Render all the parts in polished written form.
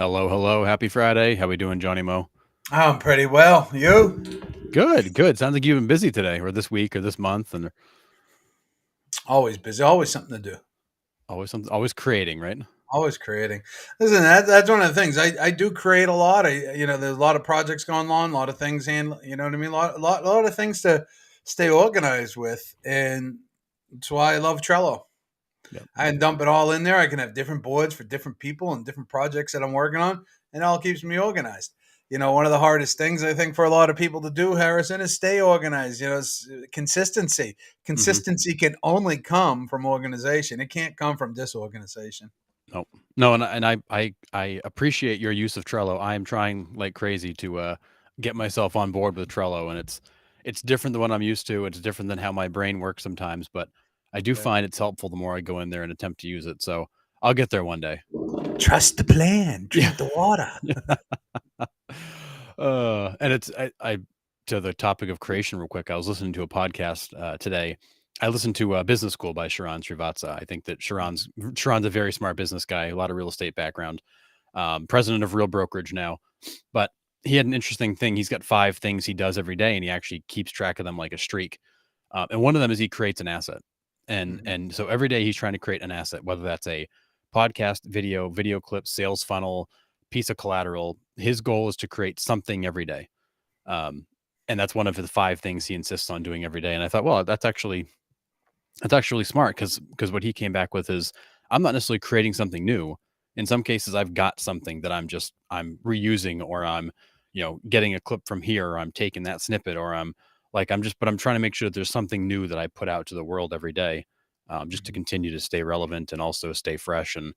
Hello, hello. Happy Friday. How we doing, Johnny Mo? I'm pretty well. You? Good, good. Sounds like you've been busy today, or this week, or this month, and Always busy. Always something to do. always something, always creating, right? Always creating. Listen, that's one of the things. I do create a lot. There's a lot of projects going on, a lot of things handle. You know what I mean? A lot of things to stay organized with, and that's why I love Trello. Yep. I can dump it all in there. I can have different boards for different people and different projects that I'm working on, and it all keeps me organized. One of the hardest things I think for a lot of people to do, Harrison, is stay organized. Consistency. hmm Consistency can only come from organization. It can't come from disorganization. No, no, and I appreciate your use of Trello. I am trying like crazy to get myself on board with Trello, and it's different than what I'm used to. It's different than how my brain works sometimes, but I do Yeah. find it's helpful the more I go in there and attempt to use it. So I'll get there one day. Trust the plan. Yeah. Drink the water. And I to the topic of creation real quick. I was listening to a podcast today. I listened to Business School by Sharon Srivatsa. I think that Sharon's a very smart business guy, a lot of real estate background, president of Real Brokerage now. But he had an interesting thing. He's got 5 things he does every day, and he actually keeps track of them like a streak. And one of them is he creates an asset, and Mhm. and so every day he's trying to create an asset, whether that's a podcast, video clip, sales funnel, piece of collateral. His goal is to create something every day. Um, and that's one of the 5 things he insists on doing every day. And I thought, well, that's actually smart because what he came back with is I'm not necessarily creating something new. In some cases, I've got something that I'm reusing, or I'm getting a clip from here, or I'm taking that snippet, or but I'm trying to make sure that there's something new that I put out to the world every day, just to Mhm. continue to stay relevant and also stay fresh and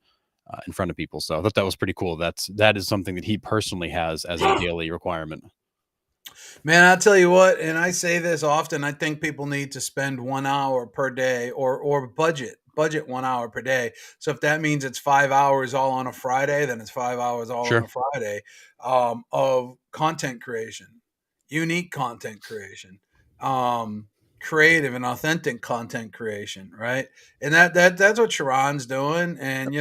in front of people. So I thought that was pretty cool. That is something that he personally has as a daily requirement. Man, I'll tell you what, and I say this often. I think people need to spend 1 hour per day, or budget 1 hour per day. So if that means it's 5 hours all on a Friday, then it's 5 hours all on Sure. a Friday of content creation, unique content creation, um, creative and authentic content creation, right? And that's what Sharon's doing, and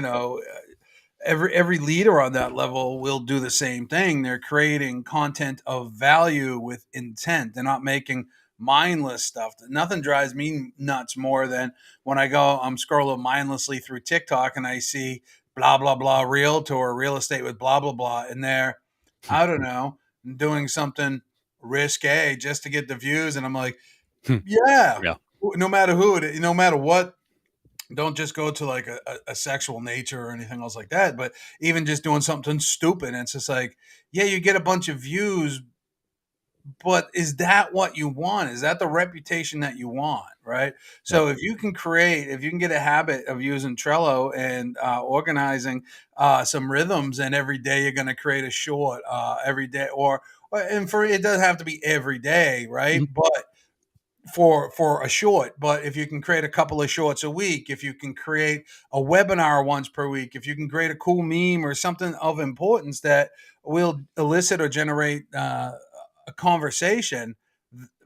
every leader on that level will do the same thing. They're creating content of value with intent. They're not making mindless stuff. Nothing drives me nuts more than when I'm scrolling mindlessly through TikTok and I see blah blah blah realtor or real estate with blah blah blah, and they're, I don't know, doing something risque just to get the views, and I'm like, yeah, Yeah. no matter who no matter what, don't just go to like a sexual nature or anything else like that, but even just doing something stupid. And it's just like, yeah, you get a bunch of views, but is that what you want? Is that the reputation that you want? Right. Yep. So if you can get a habit of using Trello and organizing some rhythms, and every day you're going to create a short every day, and for it doesn't have to be every day, right? Mhm. But for a short, but if you can create a couple of shorts a week, if you can create a webinar once per week, if you can create a cool meme or something of importance that will elicit or generate a conversation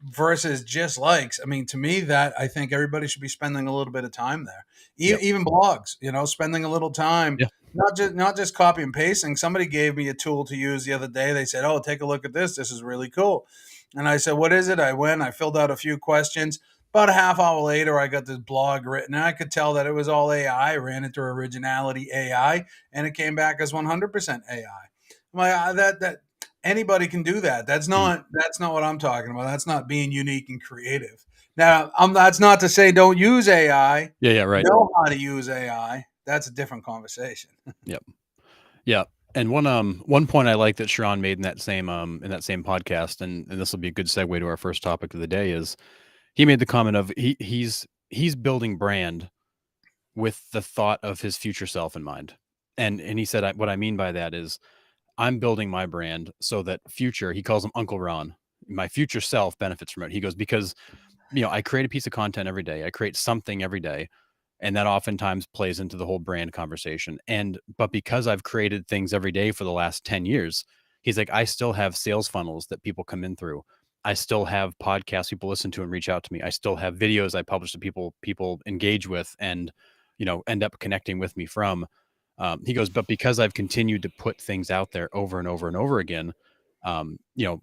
versus just likes. I mean, to me, that I think everybody should be spending a little bit of time there. Yep. Even blogs, spending a little time, Yeah. not just copy and pasting. Somebody gave me a tool to use the other day. They said, "Oh, take a look at this. This is really cool." And I said, "What is it?" I went, I filled out a few questions. About a half hour later, I got this blog written, and I could tell that it was all AI. I ran it through Originality AI, and it came back as 100% AI. I'm like, that anybody can do that. Mhm. That's not what I'm talking about. That's not being unique and creative. Now, that's not to say don't use AI. Yeah. Yeah. Right. Know how to use AI. That's a different conversation. Yep. Yeah. And one point I like that Sharon made in that same podcast, and this will be a good segue to our first topic of the day, is he made the comment of he's building brand with the thought of his future self in mind. And he said, what I mean by that is I'm building my brand so that future, he calls him Uncle Ron, my future self benefits from it. He goes, because I create a piece of content every day. I create something every day. And that oftentimes plays into the whole brand conversation. But because I've created things every day for the last 10 years, he's like, I still have sales funnels that people come in through. I still have podcasts people listen to and reach out to me. I still have videos I publish that people engage with and end up connecting with me from. He goes, but because I've continued to put things out there over and over and over again, um, you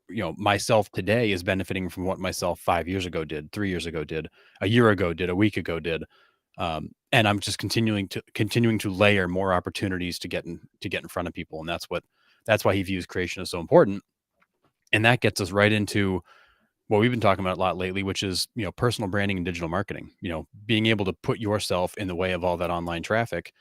know, myself today is benefiting from what myself 5 years ago did, 3 years ago did, a year ago did, a week ago did, and I'm just continuing to layer more opportunities to get in front of people, and that's why he views creation as so important, and that gets us right into what we've been talking about a lot lately, which is personal branding and digital marketing. Being able to put yourself in the way of all that online traffic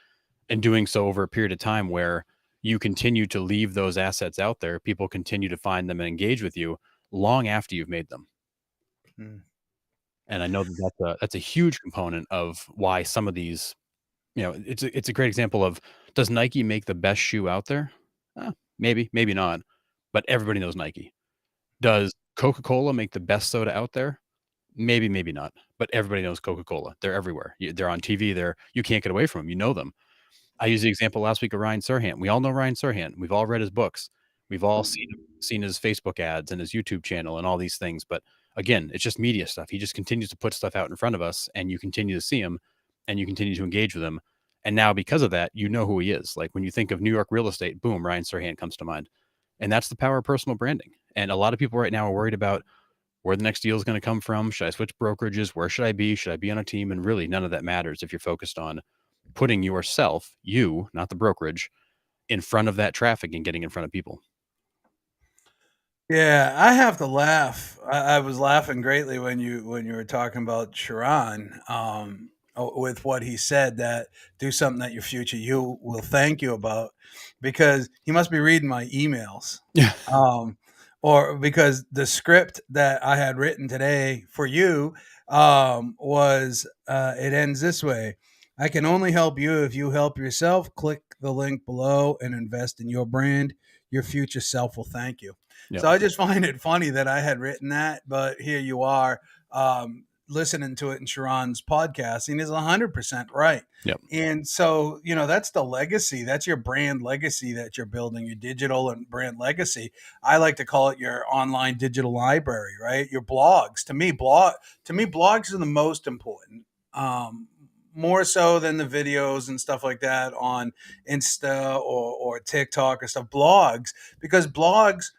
and doing so over a period of time where you continue to leave those assets out there, people continue to find them and engage with you long after you've made them. Mm. And I know that that's a huge component of why some of these, it's a great example of, does Nike make the best shoe out there? Maybe, maybe not, but everybody knows Nike. Does Coca-Cola make the best soda out there? Maybe, maybe not, but everybody knows Coca-Cola. They're everywhere. They're on TV. You can't get away from them. You know them. I used the example last week of Ryan Serhant. We all know Ryan Serhant. We've all read his books. We've all seen his Facebook ads and his YouTube channel and all these things. But again, it's just media stuff. He just continues to put stuff out in front of us, and you continue to see him, and you continue to engage with him. And now, because of that, you know who he is. Like when you think of New York real estate, boom, Ryan Serhant comes to mind. And that's the power of personal branding. And a lot of people right now are worried about where the next deal is going to come from. Should I switch brokerages? Where should I be? Should I be on a team? And really, none of that matters if you're focused on putting yourself, you, not the brokerage, in front of that traffic and getting in front of people. Yeah, I have to laugh. I was laughing greatly when you were talking about Sharon, with what he said, that do something that your future you will thank you about, because he must be reading my emails. Yeah. Or because the script that I had written today for you was it ends this way: I can only help you if you help yourself. Click the link below and invest in your brand. Your future self will thank you. Yep. So I just find it funny that I had written that, but here you are listening to it in Sharon's podcast, and he's 100% right. Yep. And so, that's the legacy. That's your brand legacy that you're building, your digital and brand legacy. I like to call it your online digital library, right? Your blogs. To me, blogs are the most important. More so than the videos and stuff like that on Insta or TikTok or stuff. Blogs, because blogs,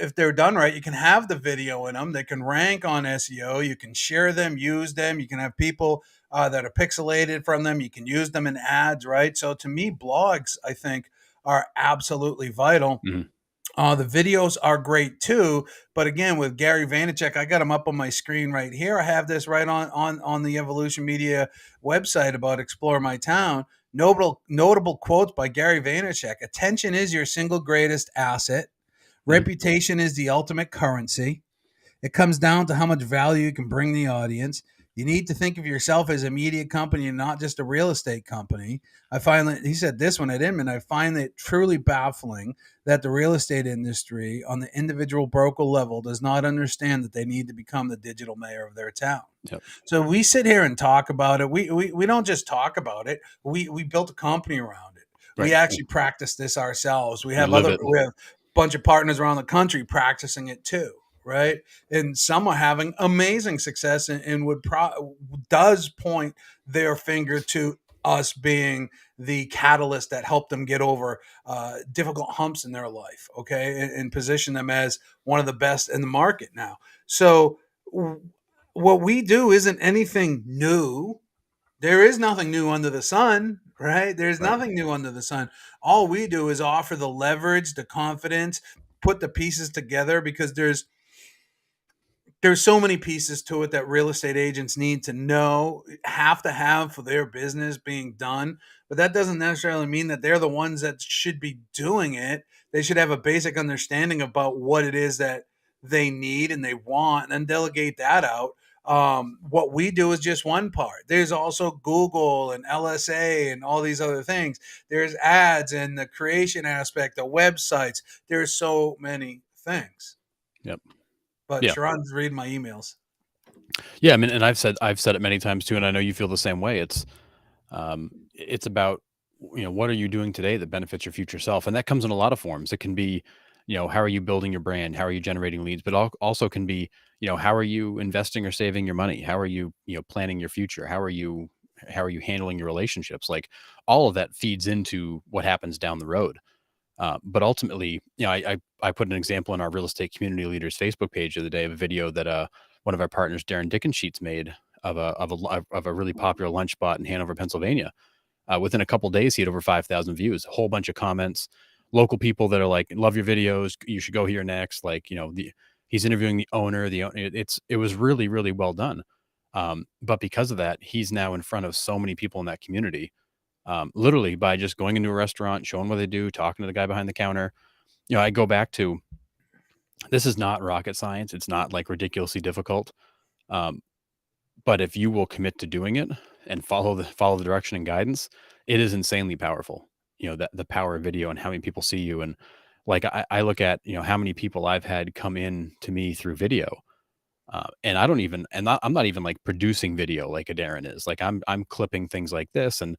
if they're done right, you can have the video in them. They can rank on SEO. You can share them, use them. You can have people that are pixelated from them. You can use them in ads, right? So to me, blogs, I think, are absolutely vital. Mhm. The videos are great too, but again, with Gary Vaynerchuk, I got him up on my screen right here. I have this right on the Evolution Media website about Explore My Town. Notable quotes by Gary Vaynerchuk: "Attention is your single greatest asset. Reputation is the ultimate currency. It comes down to how much value you can bring the audience. You need to think of yourself as a media company and not just a real estate company." I find that he said this one at Inman. I find it truly baffling that the real estate industry on the individual broker level does not understand that they need to become the digital mayor of their town. Yep. So we sit here and talk about it. We don't just talk about it. We built a company around it. Right. We actually practice this ourselves. We have live other it. we have a bunch of partners around the country practicing it too, right? And some are having amazing success, and does point their finger to us being the catalyst that helped them get over difficult humps in their life, okay, and position them as one of the best in the market now. So what we do isn't anything new. There is nothing new under the sun, right? There's Right. nothing new under the sun. All we do is offer the leverage, the confidence, put the pieces together, because there's so many pieces to it that real estate agents need to know, have to have for their business being done. But that doesn't necessarily mean that they're the ones that should be doing it. They should have a basic understanding about what it is that they need and they want, and then delegate that out. What we do is just one part. There's also Google and LSA and all these other things. There's ads and the creation aspect, the websites. There's so many things. Yep. But Yeah. Sharon's reading my emails. Yeah, I mean, and I've said it many times too, and I know you feel the same way. It's about, what are you doing today that benefits your future self, and that comes in a lot of forms. It can be, how are you building your brand? How are you generating leads? But also can be, how are you investing or saving your money? How are you, planning your future? How are you how are you handling your relationships? Like all of that feeds into what happens down the road. But ultimately, I put an example in our real estate community leaders Facebook page the other day of a video that one of our partners, Darren Dickensheets, made of a really popular lunch spot in Hanover, Pennsylvania. Within a couple days, he had over 5,000 views, a whole bunch of comments, local people that are like, "Love your videos. You should go here next." Like, he's interviewing the owner. It was really, really well done. But because of that, he's now in front of so many people in that community, literally by just going into a restaurant, showing what they do, talking to the guy behind the counter. I go back to, this is not rocket science. It's not like ridiculously difficult. Um, but if you will commit to doing it and follow the direction and guidance, it is insanely powerful. That the power of video and how many people see you. And like I look at, how many people I've had come in to me through video. And I don't even, and I'm not even like producing video like a Darren is. Like I'm clipping things like this, and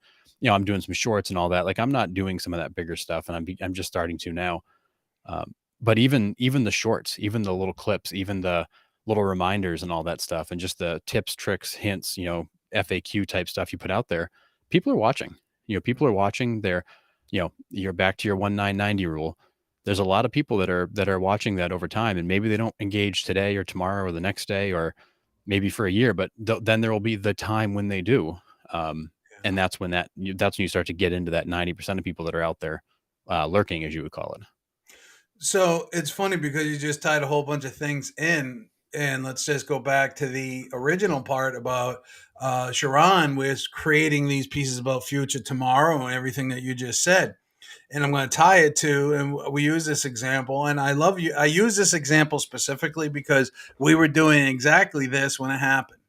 I'm doing some shorts and all that. Like I'm not doing some of that bigger stuff, and I'm just starting to now. But even the shorts, even the little clips, even the little reminders and all that stuff, and just the tips, tricks, hints, FAQ type stuff you put out there, people are watching. People are watching. You're back to your 1-9-90 rule. There's a lot of people that are watching that over time, and maybe they don't engage today or tomorrow or the next day or maybe for a year, but then there will be the time when they do. And that's when you start to get into that 90% of people that are out there lurking, as you would call it. So it's funny because you just tied a whole bunch of things in, and let's just go back to the original part about Sharon with creating these pieces about future tomorrow and everything that you just said. And I'm going to tie it to, and we use this example, and I love you. I use this example specifically because we were doing exactly this when it happened.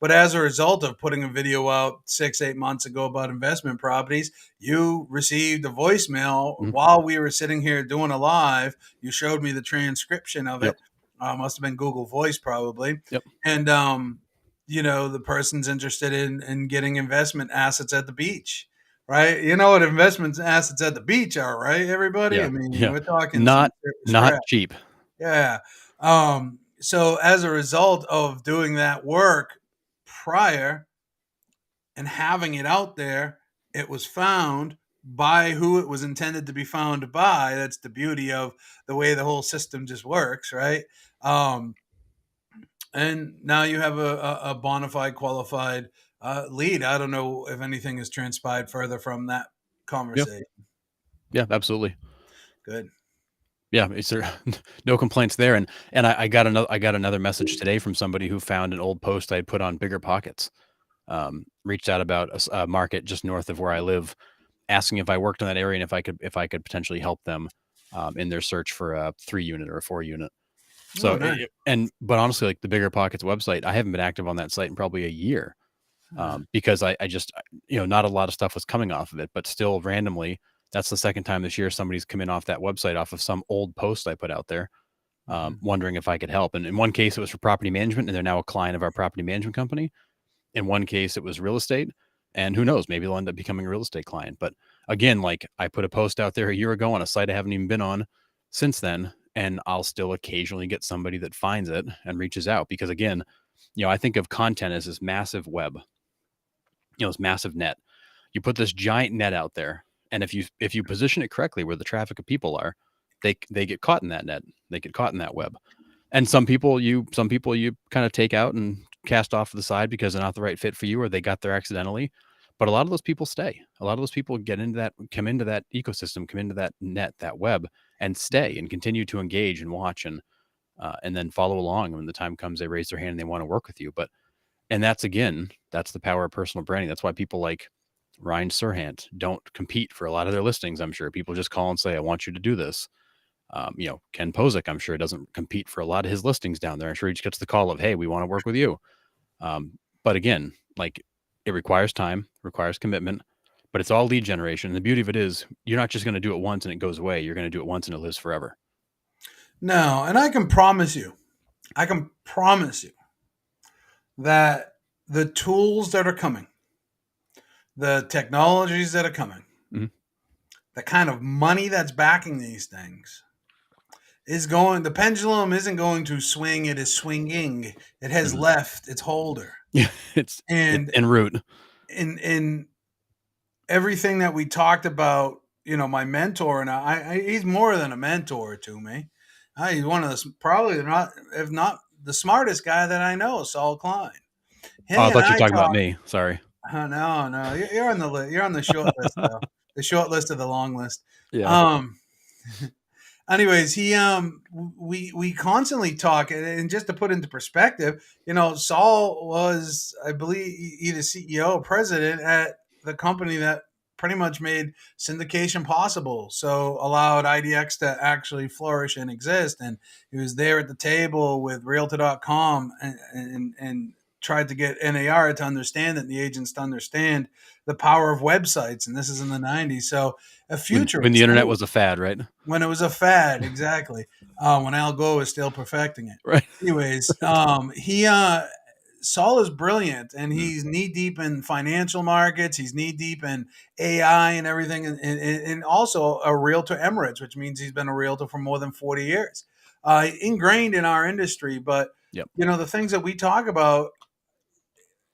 But as a result of putting a video out 6-8 months ago about investment properties, you received a voicemail while we were sitting here doing a live. You showed me the transcription of it. Yep. Must have been Google Voice probably. Yep. And, the person's interested in getting investment assets at the beach. Right. You know what investment assets at the beach are, right, everybody? Yeah. I mean, Yeah. we're talking Not cheap. Yeah. So as a result of doing that work prior and having it out there, it was found by who it was intended to be found by. That's the beauty of the way the whole system just works, right? And now you have a bona fide, qualified lead. I don't know if anything has transpired further from that conversation. Yeah, absolutely. Good. Yeah, is there no complaints there? And I got another message today from somebody who found an old post I had put on Bigger Pockets. Reached out about a market just north of where I live, asking if I worked in that area and if I could potentially help them in their search for a 3-unit or a 4-unit. So, nice. But honestly, like the Bigger Pockets website, I haven't been active on that site in probably a year, because I just, not a lot of stuff was coming off of it, but still randomly, that's the second time this year somebody's come in off that website off of some old post I put out there, wondering if I could help. And in one case, it was for property management, and they're now a client of our property management company. In one case, it was real estate, and who knows, maybe they'll end up becoming a real estate client. But again, like I put a post out there a year ago on a site I haven't even been on since then, and I'll still occasionally get somebody that finds it and reaches out because, again, I think of content as this massive web, this massive net. You put this giant net out there, and if you position it correctly where the traffic of people are, they get caught in that net. They get caught in that web. And some people you kind of take out and cast off to the side because they're not the right fit for you, or they got there accidentally. But a lot of those people stay. A lot of those people come into that ecosystem, come into that net, that web, and stay and continue to engage and watch and then follow along. And when the time comes, they raise their hand and they want to work with you. And that's the power of personal branding. That's why people like Ryan Serhant don't compete for a lot of their listings. I'm sure people just call and say, "I want you to do this." Ken Posick, I'm sure, doesn't compete for a lot of his listings down there. I'm sure he just gets the call of, "Hey, we want to work with you." But again, like it requires time, requires commitment, but it's all lead generation. And the beauty of it is you're not just going to do it once and it goes away. You're going to do it once and it lives forever. No, and I can promise you that the tools that are coming, the technologies that are coming, the kind of money that's backing these things the pendulum isn't going to swing. It is swinging. It has left its holder. Yeah, it's en route. in everything that we talked about, my mentor and he's more than a mentor to me. He's one of the probably not, if not the smartest guy that I know, Saul Klein. Oh, I He and thought you were I talking about talk. me. Sorry. No, no, you're on the you're on the short list though, the short list of the long list. Yeah. Um, anyways, we constantly talk, and just to put into perspective, Saul was, I believe, either CEO or president at the company that pretty much made syndication possible, so allowed IDX to actually flourish and exist. And he was there at the table with Realtor.com and tried to get NAR to understand it, and the agents to understand the power of websites. And this is in the 90s, so a When the futurist. internet was a fad, right? When it was a fad, exactly. When Al Gore was still perfecting it. Right. Anyways, he Saul is brilliant, and Mm. he's knee deep in financial markets. He's knee deep in AI and everything, and also a realtor emirates, which means he's been a realtor for more than 40 years, ingrained in our industry. But Yep. the things that we talk about,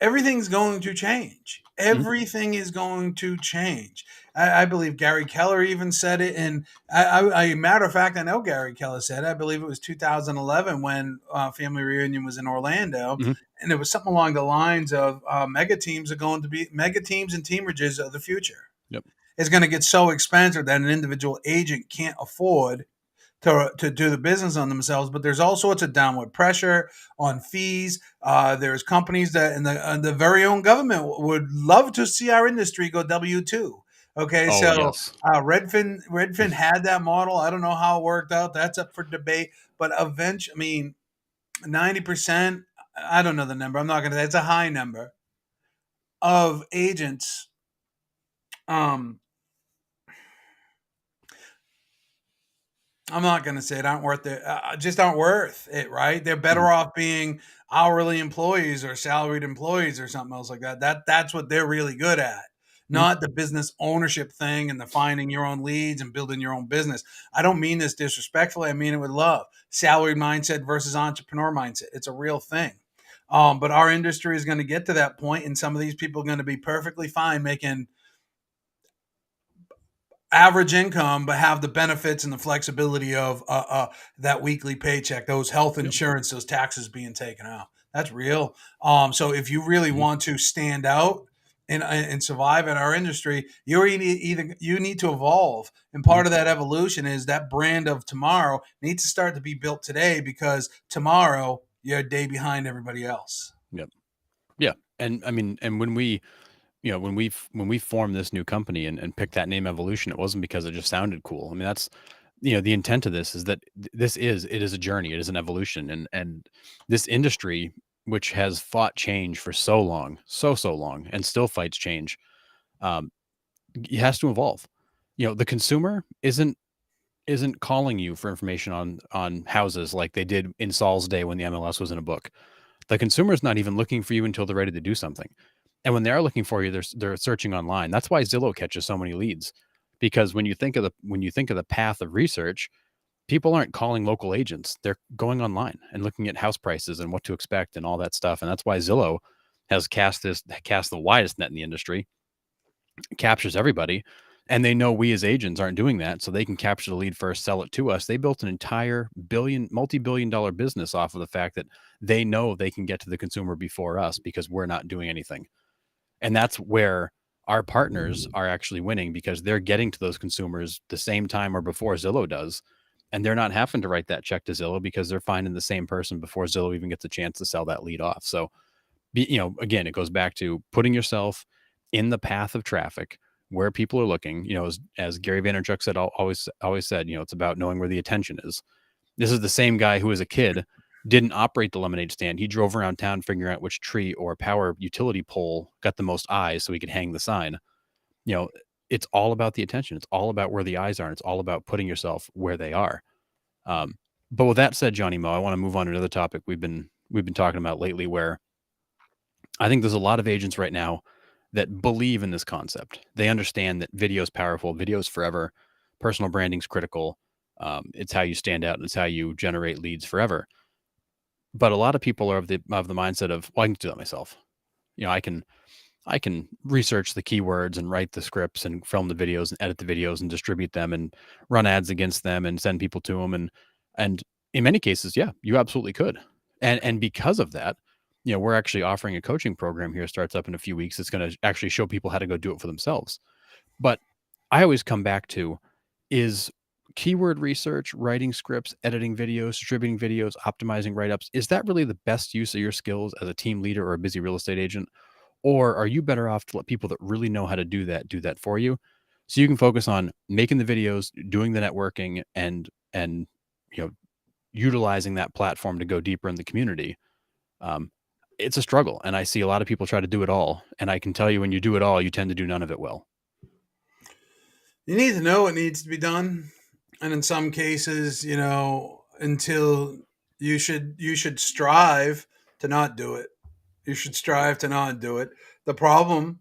everything's going to change. Mhm. Everything is going to change. I believe Gary Keller even said it. And I matter of fact, I know Gary Keller said it. I believe it was 2011 when Family Reunion was in Orlando. Mhm. And it was something along the lines of mega teams are going to be mega teams and teamerages of the future. Yep. It's going to get so expensive that an individual agent can't afford to do the business on themselves. But there's all sorts of downward pressure on fees. There's companies that, and the very own government would love to see our industry go W-2. Okay, Oh, so yes. Redfin had that model. I don't know how it worked out. That's up for debate. But eventually, I mean, 90%. I don't know the number. I'm not going to. It's a high number of agents. Um, I'm not going to say it aren't worth it. Just aren't worth it, right? They're better Mhm. off being hourly employees or salaried employees or something else like that. That's what they're really good at, Mhm. not the business ownership thing and the finding your own leads and building your own business. I don't mean this disrespectfully. I mean it with love. Salaried mindset versus entrepreneur mindset. It's a real thing. But our industry is going to get to that point, and some of these people are going to be perfectly fine making average income, but have the benefits and the flexibility of that weekly paycheck, those health Yep. insurance, those taxes being taken out. That's real. So if you really Mhm. want to stand out and survive in our industry, you need to evolve, and Mhm. part of that evolution is that brand of tomorrow needs to start to be built today, because tomorrow you're a day behind everybody else. Yep. Yeah. And I mean, and when we, when we formed this new company and picked that name Evolution, it wasn't because it just sounded cool. I mean, that's, the intent of this is that it is a journey, it is an evolution, and this industry, which has fought change for so long, so long, and still fights change, um, it has to evolve. The consumer isn't calling you for information on houses like they did in Saul's day when the MLS was in a book. The consumer is not even looking for you until they're ready to do something. And when they are looking for you, they're searching online. That's why Zillow catches so many leads, because when you think of the path of research, people aren't calling local agents. They're going online and looking at house prices and what to expect and all that stuff. And that's why Zillow has cast the widest net in the industry, captures everybody, and they know we as agents aren't doing that, so they can capture the lead first, sell it to us. They built an entire multi-billion dollar business off of the fact that they know they can get to the consumer before us because we're not doing anything. And that's where our partners are actually winning, because they're getting to those consumers the same time or before Zillow does. And they're not having to write that check to Zillow because they're finding the same person before Zillow even gets a chance to sell that lead off. So, again, it goes back to putting yourself in the path of traffic where people are looking. As Gary Vaynerchuk said, always said, it's about knowing where the attention is. This is the same guy who, as a kid, didn't operate the lemonade stand. He drove around town figuring out which tree or power utility pole got the most eyes so he could hang the sign. You know, it's all about the attention. It's all about where the eyes are. And it's all about putting yourself where they are. Um, but with that said, Johnny Mo, I want to move on to another topic we've been talking about lately, where I think there's a lot of agents right now that believe in this concept. They understand that video is powerful, video is forever, personal branding is critical. It's how you stand out and it's how you generate leads forever. But a lot of people are of the mindset of, well, I can do that myself. You know, I can research the keywords and write the scripts and film the videos and edit the videos and distribute them and run ads against them and send people to them. And in many cases, yeah, you absolutely could. And because of that, we're actually offering a coaching program here, starts up in a few weeks. It's going to actually show people how to go do it for themselves. But I always come back to, is keyword research, writing scripts, editing videos, distributing videos, optimizing write-ups, is that really the best use of your skills as a team leader or a busy real estate agent? Or are you better off to let people that really know how to do that for you? So you can focus on making the videos, doing the networking, and you know, utilizing that platform to go deeper in the community. Um, it's a struggle, and I see a lot of people try to do it all. And I can tell you, when you do it all, you tend to do none of it well. You need to know what needs to be done, and in some cases, until you should strive to not do it. You should strive to not do it. The problem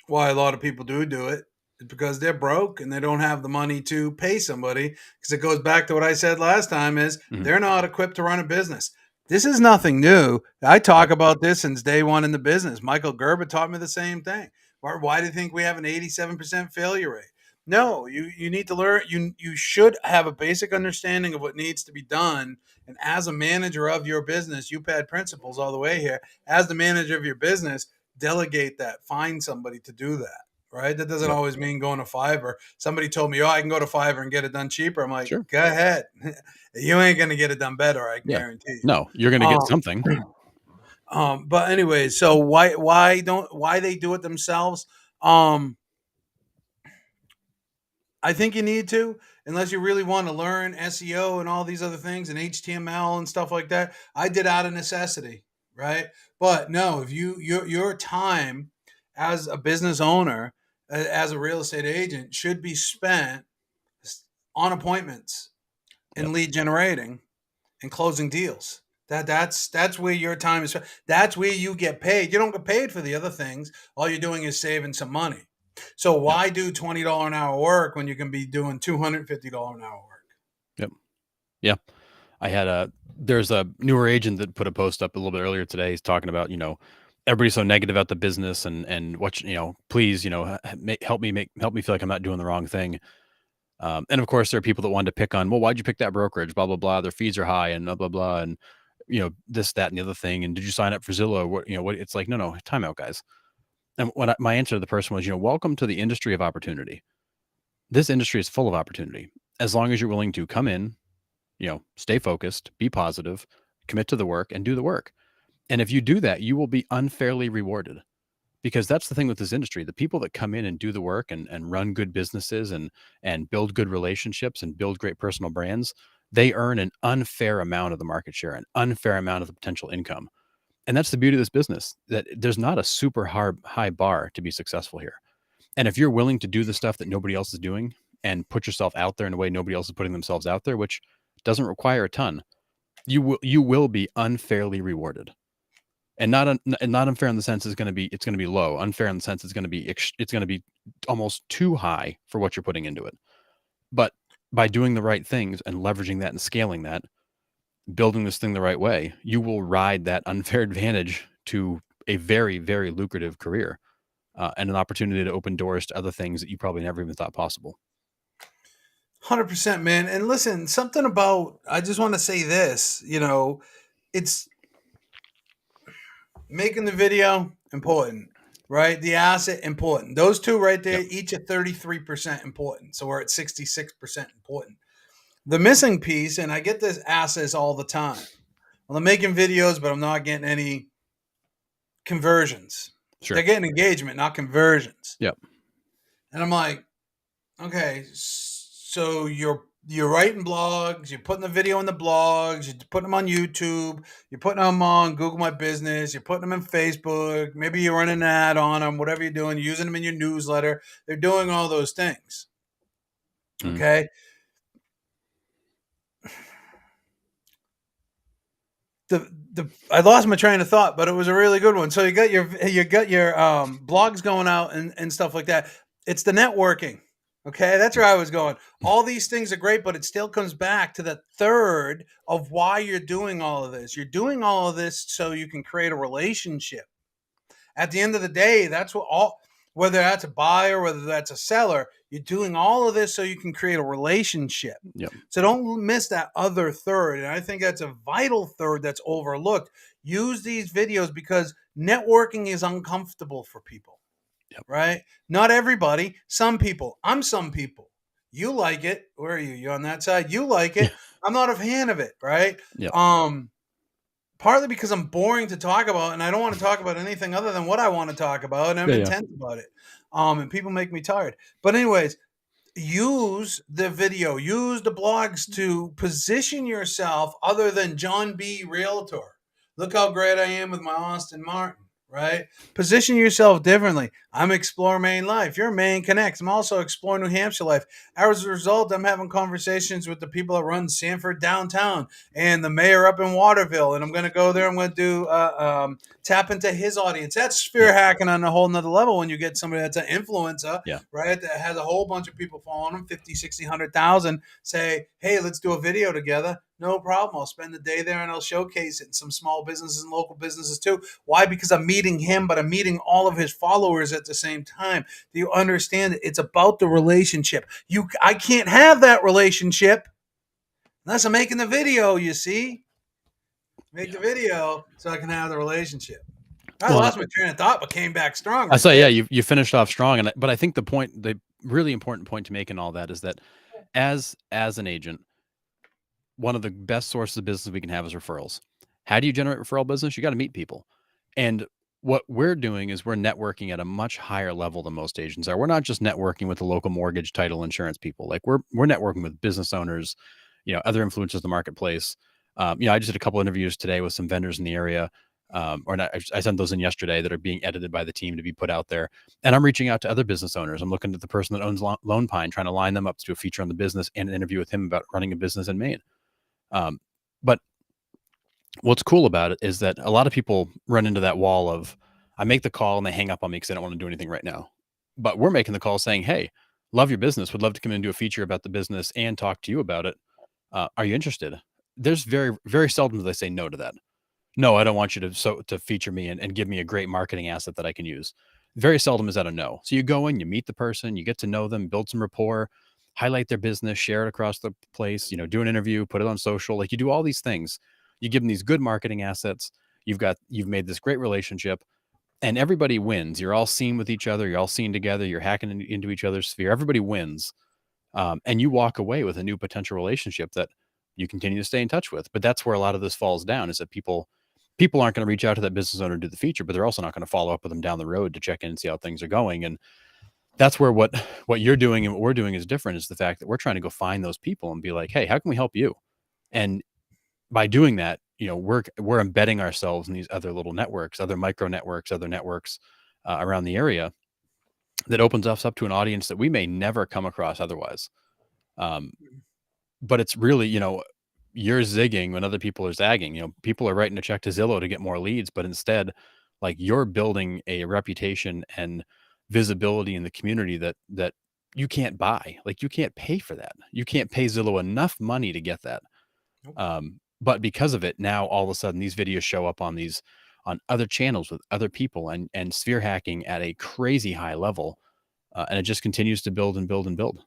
why a lot of people do it is because they're broke and they don't have the money to pay somebody, because it goes back to what I said last time, is Mhm. they're not equipped to run a business. This is nothing new. I talk Right. about this since day one in the business. Michael Gerber taught me the same thing. Why do you think we have an 87% failure rate? No, you need to learn. You should have a basic understanding of what needs to be done. And as a manager of your business, you've had principles all the way here. As the manager of your business, delegate that. Find somebody to do that. Right? That doesn't Yep. always mean going to Fiverr. Somebody told me, "Oh, I can go to Fiverr and get it done cheaper." I'm like, Sure. "Go ahead. You ain't gonna get it done better. I can Yeah. guarantee you." No, you're going to get Um, something. but anyway, so why they do it themselves? Um, I think you need to, unless you really want to learn SEO and all these other things and HTML and stuff like that. I did out of necessity, right? But no, if your time as a business owner, as a real estate agent, should be spent on appointments Yep. and lead generating and closing deals. That's where your time is. That's where you get paid. You don't get paid for the other things. All you're doing is saving some money. So Yep. why do $20 an hour work when you can be doing $250 an hour work? Yep. Yeah. There's a newer agent that put a post up a little bit earlier today. He's talking about, everybody's so negative about the business and what, please, help me feel like I'm not doing the wrong thing. And of course there are people that wanted to pick on, well, why'd you pick that brokerage? Blah, blah, blah. Their fees are high and blah, blah, blah. And, this, that, and the other thing. And did you sign up for Zillow? What, it's like, no, time out, guys. And my answer to the person was, welcome to the industry of opportunity. This industry is full of opportunity. As long as you're willing to come in, stay focused, be positive, commit to the work, and do the work. And if you do that, you will be unfairly rewarded, because that's the thing with this industry. The people that come in and do the work and run good businesses and build good relationships and build great personal brands, they earn an unfair amount of the market share, an unfair amount of the potential income. And that's the beauty of this business, that there's not a super high bar to be successful here. And if you're willing to do the stuff that nobody else is doing and put yourself out there in a way nobody else is putting themselves out there, which doesn't require a ton, you will be unfairly rewarded. And not unfair in the sense it's going to be low. Unfair in the sense it's going to be almost too high for what you're putting into it. But by doing the right things and leveraging that and scaling that, building this thing the right way, you will ride that unfair advantage to a very, very lucrative career, and an opportunity to open doors to other things that you probably never even thought possible. 100%, man. And listen, something about, I just want to say this, it's making the video important, right? The asset important. Those two right there, Yep. each at 33% important. So we're at 66% important. The missing piece, and I get this assets all the time. Well, I'm making videos, but I'm not getting any conversions. Sure. They're getting engagement, not conversions. Yep. And I'm like, okay, so you're writing blogs, you're putting the video in the blogs, you're putting them on YouTube, you're putting them on Google My Business, you're putting them in Facebook, maybe you're running an ad on them, whatever you're doing, you're using them in your newsletter. They're doing all those things. Mm. Okay. The I lost my train of thought, but it was a really good one. So you got your blogs going out and stuff like that. It's the networking. Okay, that's where I was going. All these things are great, but it still comes back to the third of why you're doing all of this. You're doing all of this so you can create a relationship. At the end of the day, that's what all, whether that's a buyer, whether that's a seller, you're doing all of this so you can create a relationship. Yep. So don't miss that other third. And I think that's a vital third that's overlooked. Use these videos because networking is uncomfortable for people, Yep. right? Not everybody, some people. I'm some people. You like it. Where are you? You on that side? You like it. I'm not a fan of it, right? Yep. Partly because I'm boring to talk about, and I don't want to talk about anything other than what I want to talk about, and I'm intense about it. And people make me tired. But anyways, use the video, use the blogs to position yourself other than John B. Realtor. Look how great I am with my Austin Martin, right? Position yourself differently. I'm Explore Maine Life. You're Maine Connects. I'm also Explore New Hampshire Life. As a result, I'm having conversations with the people that run Sanford downtown and the mayor up in Waterville. And I'm going to go there. I'm going to do tap into his audience. That's sphere hacking on a whole nother level when you get somebody that's an influencer, right? That has a whole bunch of people following them, 50, 60, 100,000, say, hey, let's do a video together. No problem. I'll spend the day there and I'll showcase it in some small businesses and local businesses too. Why? Because I'm meeting him, but I'm meeting all of his followers at the same time. Do you understand it? It's about the relationship. I can't have that relationship unless I'm making the video, you see? Make the video so I can have the relationship. I lost my train of thought, but came back strong. I saw, you finished off strong, but I think the really important point to make in all that is that as an agent, one of the best sources of business we can have is referrals. How do you generate referral business? You got to meet people. And what we're doing is we're networking at a much higher level than most agents are. We're not just networking with the local mortgage, title, insurance people. Like we're networking with business owners, other influencers in the marketplace. I just did a couple interviews today with some vendors in the area. I sent those in yesterday that are being edited by the team to be put out there. And I'm reaching out to other business owners. I'm looking at the person that owns Lone Pine, trying to line them up to do a feature on the business and an interview with him about running a business in Maine. But what's cool about it is that a lot of people run into that wall of, I make the call and they hang up on me because they don't want to do anything right now. But we're making the call saying, hey, love your business. Would love to come in and do a feature about the business and talk to you about it. Are you interested? There's very, very seldom do they say no to that. No, I don't want you to feature me and give me a great marketing asset that I can use. Very seldom is that a no. So you go in, you meet the person, you get to know them, build some rapport, highlight their business, share it across the place, do an interview, put it on social. Like you do all these things. You give them these good marketing assets. You've made this great relationship and everybody wins. You're all seen with each other. You're all seen together. You're hacking into each other's sphere. Everybody wins. And you walk away with a new potential relationship that you continue to stay in touch with. But that's where a lot of this falls down is that people aren't going to reach out to that business owner to do the feature, but they're also not going to follow up with them down the road to check in and see how things are going. And that's where what you're doing and what we're doing is different, is the fact that we're trying to go find those people and be like, hey, how can we help you? And by doing that, we're embedding ourselves in these other little networks, other micro networks, other networks around the area that opens us up to an audience that we may never come across otherwise. But it's really, you're zigging when other people are zagging. People are writing a check to Zillow to get more leads, but instead, like, you're building a reputation and visibility in the community that you can't buy. Like, you can't pay for that. You can't pay Zillow enough money to get that. But because of it, now all of a sudden these videos show up on other channels with other people and sphere hacking at a crazy high level. And it just continues to build and build and build.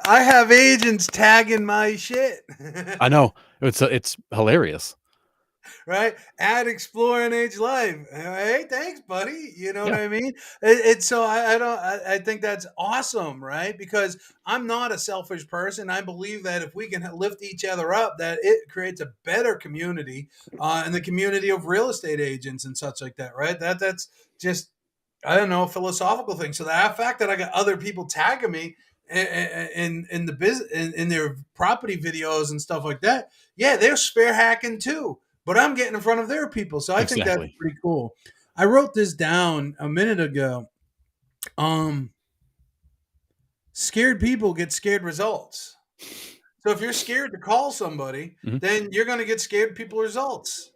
I have agents tagging my shit. I know it's hilarious, right? At Explore NH Live. Hey, thanks, buddy. You know what I mean? It's so I think that's awesome, right? Because I'm not a selfish person. I believe that if we can lift each other up, that it creates a better community, and the community of real estate agents and such like that, right? That's just, I don't know, a philosophical thing. So the fact that I got other people tagging me in the business in their property videos and stuff like that, they're spare hacking too, but I'm getting in front of their people. So I think that's pretty cool. I wrote this down a minute ago. Scared people get scared results. So if you're scared to call somebody, then you're going to get scared people results,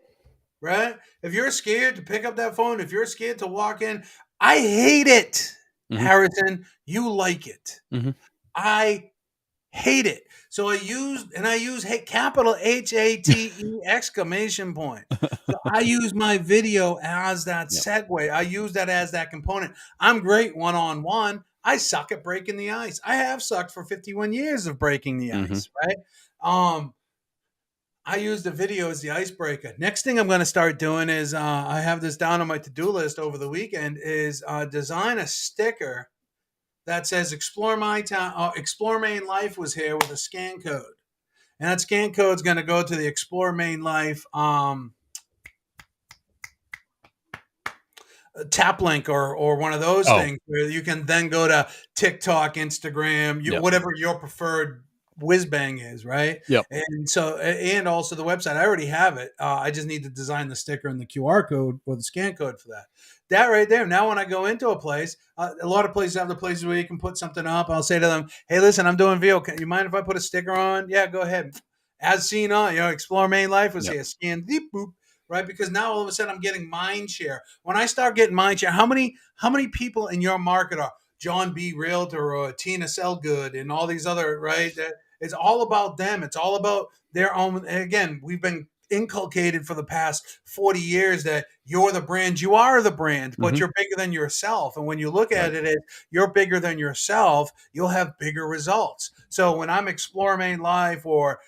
right? If you're scared to pick up that phone, if you're scared to walk in, I hate it. Harrison, you like it. I Hate it. So I use capital HATE exclamation point. So I use my video as that Yep. segue. I use that as that component. I'm great one on one. I suck at breaking the ice. I have sucked for 51 years of breaking the Hmm. ice, right? I use the video as the icebreaker. Next thing I'm going to start doing is I have this down on my to-do list over the weekend is design a sticker that says "Explore my town." Explore Maine Life was here with a scan code, and that scan code is going to go to the Explore Maine Life tap link or one of those Oh, things where you can then go to TikTok, Instagram, yep. whatever your preferred whiz bang is, right? Yep. And so, and also the website, I already have it. I just need to design the sticker and the QR code or the scan code for that. That right there. Now, when I go into a place, a lot of places have the places where you can put something up. I'll say to them, "Hey, listen, I'm doing video. Can you mind if I put a sticker on?" Yeah, go ahead. As seen on, Explore Maine Life was Yep. here. Scan deep boop. Right, because now all of a sudden I'm getting mind share. When I start getting mind share, how many people in your market are John B. Realtor or Tina Selgood and all these other, right? It's all about them. It's all about their own. Again, we've been inculcated for the past 40 years that you're the brand, you are the brand, but Hmm. you're bigger than yourself. And when you look Right. at it as you're bigger than yourself, you'll have bigger results. So when I'm Explore Maine Life or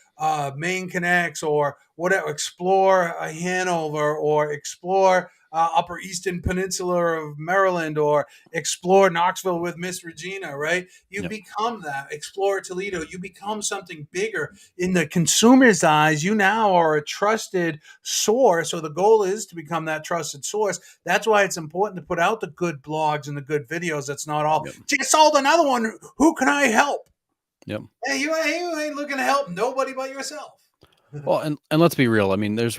Maine Connects or whatever, explore Hanover or explore Upper Eastern Peninsula of Maryland or explore Knoxville with Miss Regina, right? You Yep. become that. Explore Toledo. You become something bigger. In the consumer's eyes, you now are a trusted source. So the goal is to become that trusted source. That's why it's important to put out the good blogs and the good videos. That's not all, Yep. just sold another one. Who can I help? Yep. Hey, you ain't looking to help nobody but yourself. Well, and let's be real. I mean, there's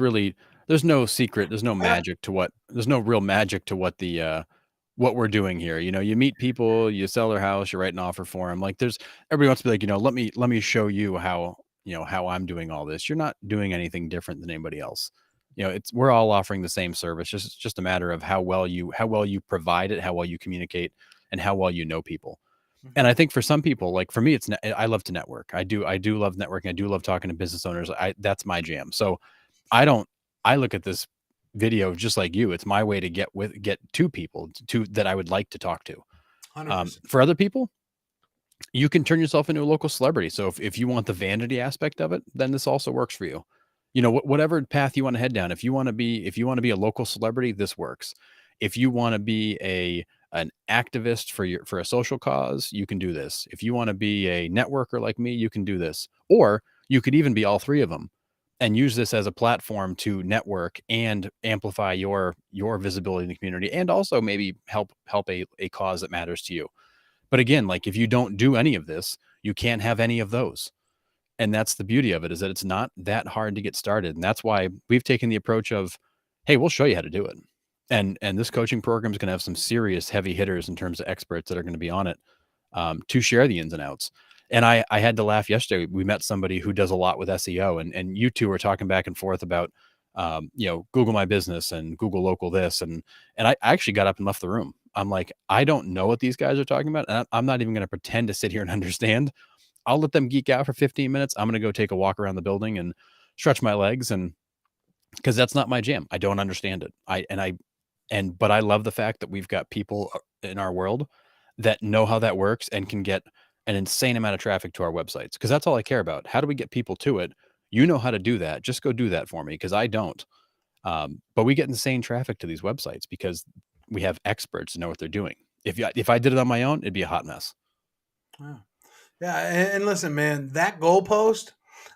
no secret, there's no magic to there's no real magic to what we're doing here. You meet people, you sell their house, you write an offer for them. Like there's everybody wants to be like, let me show you how I'm doing all this. You're not doing anything different than anybody else. We're all offering the same service. Just it's just a matter of how well you provide it, how well you communicate, and how well you know people. And I think for some people, like for me, I love to network. I do love networking. I do love talking to business owners. That's my jam. So I don't, I look at this video just like you. It's my way to get to people that I would like to talk to. 100%. For other people, you can turn yourself into a local celebrity. So if you want the vanity aspect of it, then this also works for you. Whatever path you want to head down. If you want to be a local celebrity, this works. If you want to be an activist for a social cause, you can do this. If you want to be a networker like me, you can do this. Or you could even be all three of them and use this as a platform to network and amplify your visibility in the community and also maybe help a cause that matters to you. But again, like if you don't do any of this, you can't have any of those. And that's the beauty of it, is that it's not that hard to get started. And that's why we've taken the approach of, hey, we'll show you how to do it. And this coaching program is going to have some serious heavy hitters in terms of experts that are going to be on it, to share the ins and outs. And I had to laugh yesterday. We met somebody who does a lot with SEO, and you two were talking back and forth about Google My Business and Google Local this, and I actually got up and left the room. I'm like, I don't know what these guys are talking about, and I'm not even going to pretend to sit here and understand. I'll let them geek out for 15 minutes. I'm going to go take a walk around the building and stretch my legs, and because that's not my jam. I don't understand it. But I love the fact that we've got people in our world that know how that works and can get an insane amount of traffic to our websites, because that's all I care about. How do we get people to it? You know how to do that. Just go do that for me, because I don't. But we get insane traffic to these websites because we have experts who know what they're doing. If I did it on my own, it'd be a hot mess. Yeah. Yeah, and listen, man, that goalpost.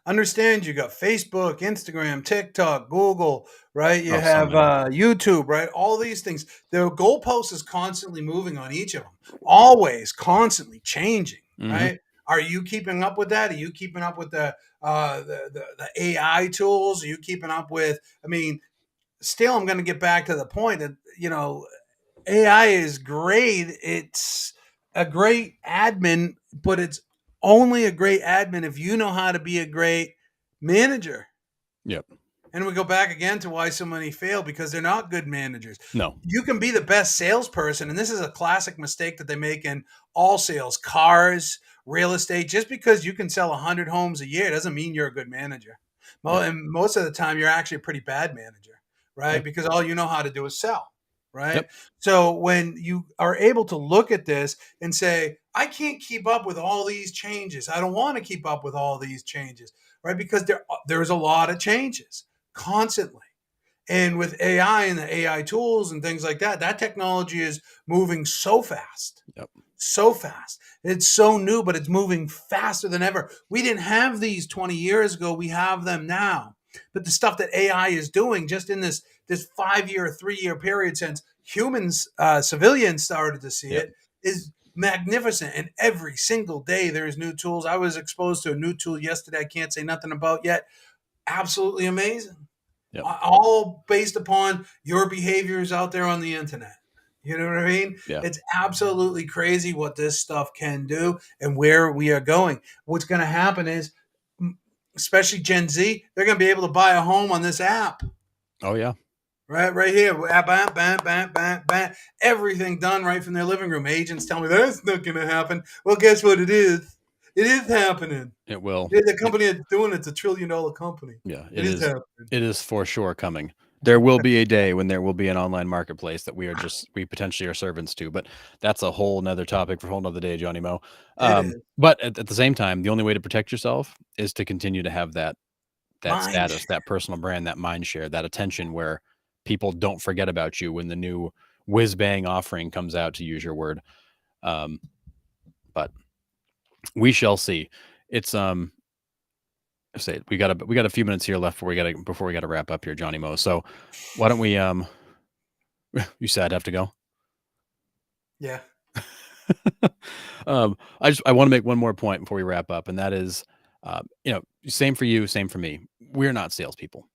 Understand you got Facebook, Instagram, TikTok, Google, right? You Oh, so have many. YouTube, right? All these things. The goalpost is constantly moving on each of them, always constantly changing, Hmm. right? Are you keeping up with that? Are you keeping up with the AI tools? Are you keeping up with? I mean, still, I'm going to get back to the point that AI is great. It's a great admin, but it's only a great admin if you know how to be a great manager. Yep. And we go back again to why so many fail, because they're not good managers. No. You can be the best salesperson, and this is a classic mistake that they make in all sales, cars, real estate. Just because you can sell 100 homes a year doesn't mean you're a good manager. Yep. And most of the time, you're actually a pretty bad manager, right? Yep. Because all you know how to do is sell, right? Yep. So when you are able to look at this and say, I can't keep up with all these changes. I don't want to keep up with all these changes, right? Because there's a lot of changes constantly. And with AI and the AI tools and things like that, that technology is moving so fast. Yep. So fast. It's so new, but it's moving faster than ever. We didn't have these 20 years ago. We have them now. But the stuff that AI is doing just in this 5-year, 3-year period since humans, civilians started to see Yep. it is magnificent. And every single day there's new tools. I was exposed to a new tool yesterday I can't say nothing about yet. Absolutely amazing. Yep. All based upon your behaviors out there on the internet. You know what I mean? Yeah. It's absolutely crazy what this stuff can do and where we are going. What's going to happen is, especially Gen Z, they're going to be able to buy a home on this app. Oh yeah. Right here. Bam, bam, bam, bam, bam. Everything done right from their living room. Agents tell me that's not going to happen. Well, guess what it is? It is happening. It will. The company that's doing it's $1 trillion company. Yeah, it is happening. It is for sure coming. There will be a day when there will be an online marketplace that we potentially are servants to, but that's a whole nother topic for a whole nother day, Johnny Mo. But at the same time, the only way to protect yourself is to continue to have that status, that personal brand, that mind share, that attention where people don't forget about you when the new whiz bang offering comes out, to use your word. But we shall see. It's say we got a few minutes here left before we gotta wrap up here, Johnny Mo. So why don't we you said I'd have to go? Yeah. I want to make one more point before we wrap up, and that is, same for you, same for me. We're not salespeople.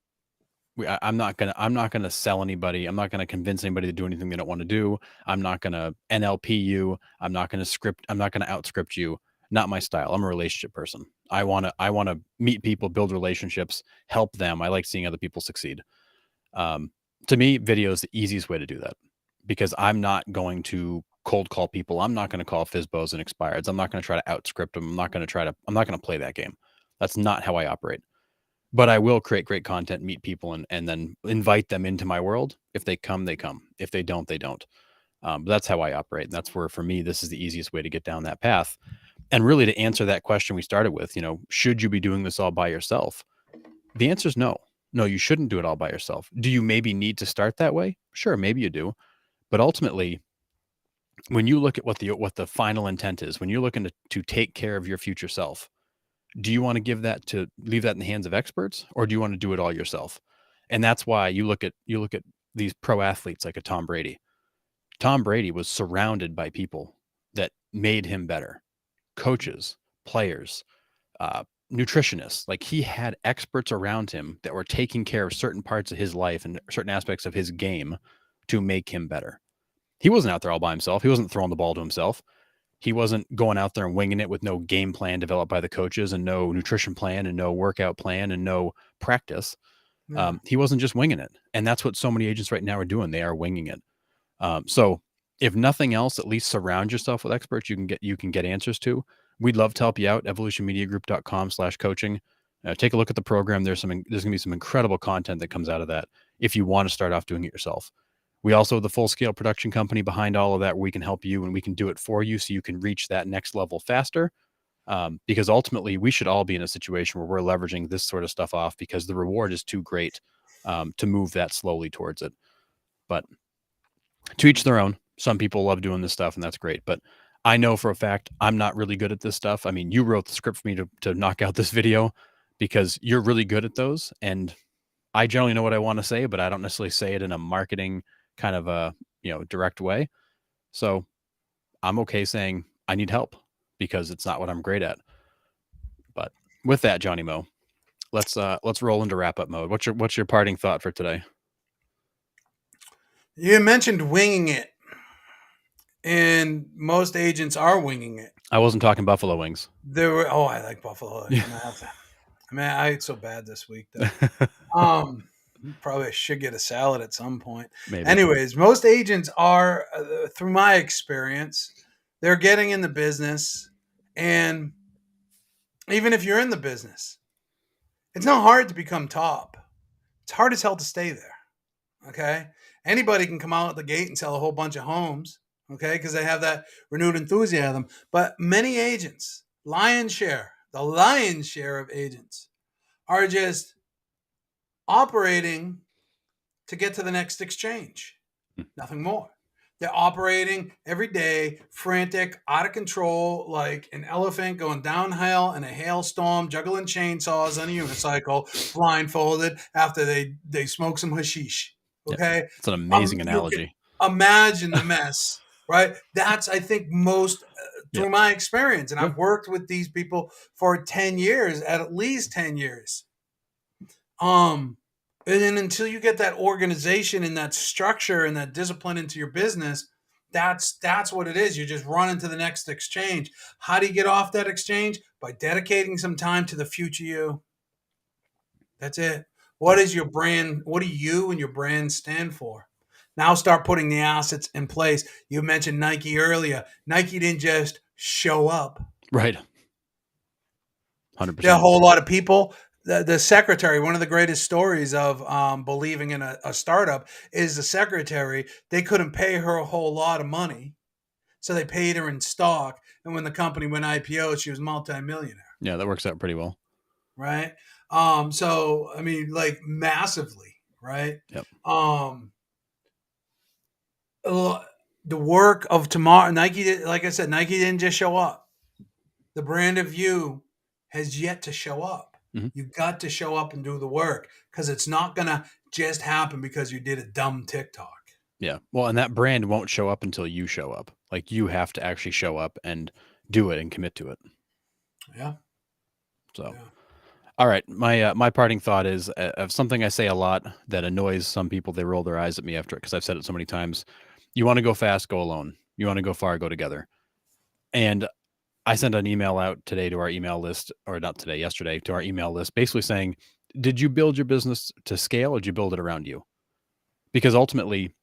I'm not gonna sell anybody. I'm not gonna convince anybody to do anything they don't want to do. I'm not gonna NLP you. I'm not gonna outscript you. Not my style. I'm a relationship person. I wanna meet people, build relationships, help them. I like seeing other people succeed. To me, video is the easiest way to do that because I'm not going to cold call people. I'm not going to call FSBOs and expireds. I'm not going to try to outscript them. I'm not going to play that game. That's not how I operate. But I will create great content, meet people, and then invite them into my world. If they come, they come. If they don't, they don't. But that's how I operate. And that's where, for me, this is the easiest way to get down that path. And really, to answer that question we started with, should you be doing this all by yourself? The answer is no. No, you shouldn't do it all by yourself. Do you maybe need to start that way? Sure, maybe you do. But ultimately, when you look at what the final intent is, when you're looking to take care of your future self, do you want to leave that in the hands of experts, or do you want to do it all yourself? And that's why you look at these pro athletes like a Tom Brady. Tom Brady was surrounded by people that made him better. Coaches, players, nutritionists. Like, he had experts around him that were taking care of certain parts of his life and certain aspects of his game to make him better. He wasn't out there all by himself. He wasn't throwing the ball to himself. He wasn't going out there and winging it with no game plan developed by the coaches and no nutrition plan and no workout plan and no practice. Yeah. He wasn't just winging it. And that's what so many agents right now are doing. They are winging it. So if nothing else, at least surround yourself with experts you can get answers to. We'd love to help you out. evolutionmediagroup.com/coaching. Take a look at the program. There's going to be some incredible content that comes out of that if you want to start off doing it yourself. We also have the full scale production company behind all of that, where we can help you and we can do it for you so you can reach that next level faster. Because ultimately, we should all be in a situation where we're leveraging this sort of stuff off, because the reward is too great to move that slowly towards it. But to each their own. Some people love doing this stuff, and that's great. But I know for a fact I'm not really good at this stuff. I mean, you wrote the script for me to knock out this video because you're really good at those. And I generally know what I want to say, but I don't necessarily say it in a marketing kind of a direct way. So I'm okay saying I need help because it's not what I'm great at. But with that, Johnny Mo, let's roll into wrap up mode. What's your parting thought for today? You mentioned winging it, and most agents are winging it. I wasn't talking buffalo wings. I like buffalo. I ate so bad this week though. Probably should get a salad at some point. Maybe. Anyways, most agents are, through my experience, they're getting in the business And even if you're in the business, it's not hard to become top. It's hard as hell to stay there. Okay. Anybody can come out the gate and sell a whole bunch of homes. Okay. Because they have that renewed enthusiasm. But many agents, the lion's share of agents are just operating to get to the next exchange. Nothing more. They're operating every day, frantic, out of control, like an elephant going downhill in a hailstorm, juggling chainsaws on a unicycle, blindfolded after they smoke some hashish. Okay, it's an amazing analogy. Imagine the mess, right? That's, I think, most through my experience, and I've worked with these people for 10 years, at least 10 years. And then until you get that organization and that structure and that discipline into your business, that's what it is. You're just running to the next exchange. How do you get off that exchange? By dedicating some time to the future you. That's it. What is your brand? What do you and your brand stand for? Now start putting the assets in place. You mentioned Nike earlier. Nike didn't just show up. Right. 100%. There are a whole lot of people. The secretary, one of the greatest stories of believing in a startup is the secretary. They couldn't pay her a whole lot of money, so they paid her in stock. And when the company went IPO, she was multimillionaire. Yeah, that works out pretty well. Right. So, I mean, like massively, right? Yep. The work of tomorrow, Nike, like I said, Nike didn't just show up. The brand of you has yet to show up. Mm-hmm. You got to show up and do the work, because it's not going to just happen because you did a dumb TikTok. Yeah. Well, and that brand won't show up until you show up. Like, you have to actually show up and do it and commit to it. Yeah. So, all right. My parting thought is of something I say a lot that annoys some people. They roll their eyes at me after it because I've said it so many times. You want to go fast, go alone. You want to go far, go together. And I sent an email out today to our email list, or not today, yesterday, to our email list, basically saying, did you build your business to scale, or did you build it around you? Because ultimately,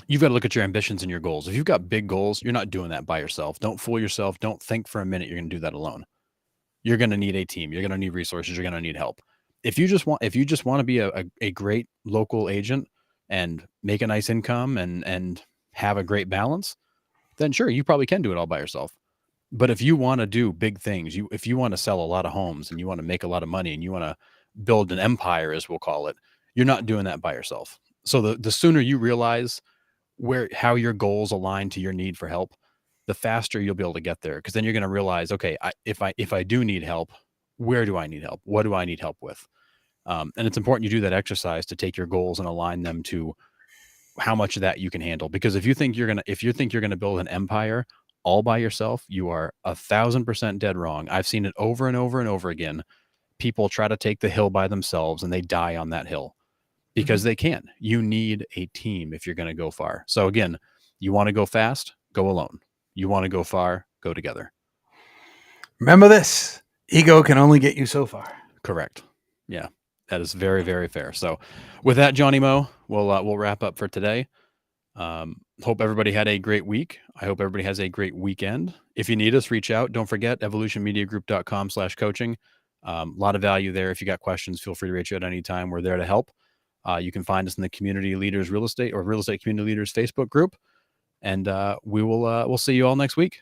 you've got to look at your ambitions and your goals. If you've got big goals, you're not doing that by yourself. Don't fool yourself. Don't think for a minute you're going to do that alone. You're going to need a team. You're going to need resources. You're going to need help. If you just want to be a great local agent and make a nice income and have a great balance, then sure, you probably can do it all by yourself. But if you want to do big things, if you want to sell a lot of homes and you want to make a lot of money and you want to build an empire, as we'll call it, you're not doing that by yourself. So the sooner you realize how your goals align to your need for help, the faster you'll be able to get there. Because then you're going to realize, okay, if I do need help, where do I need help? What do I need help with? And it's important you do that exercise to take your goals and align them to how much of that you can handle. Because if you think you're gonna build an empire all by yourself, you are 1,000% dead wrong. I've seen it over and over and over again. People try to take the hill by themselves and they die on that hill because they can't. You need a team if you're going to go far. So again, you want to go fast, go alone. You want to go far, go together. Remember this: ego can only get you so far. Correct. Yeah, that is very, very fair. So with that, Johnny Mo, we'll wrap up for today. Hope everybody had a great week. I hope everybody has a great weekend. If you need us, reach out. Don't forget evolutionmediagroup.com/coaching. A lot of value there. If you got questions, feel free to reach out anytime. We're there to help. You can find us in the Community Leaders Real Estate or Real Estate Community Leaders Facebook group. And we'll see you all next week.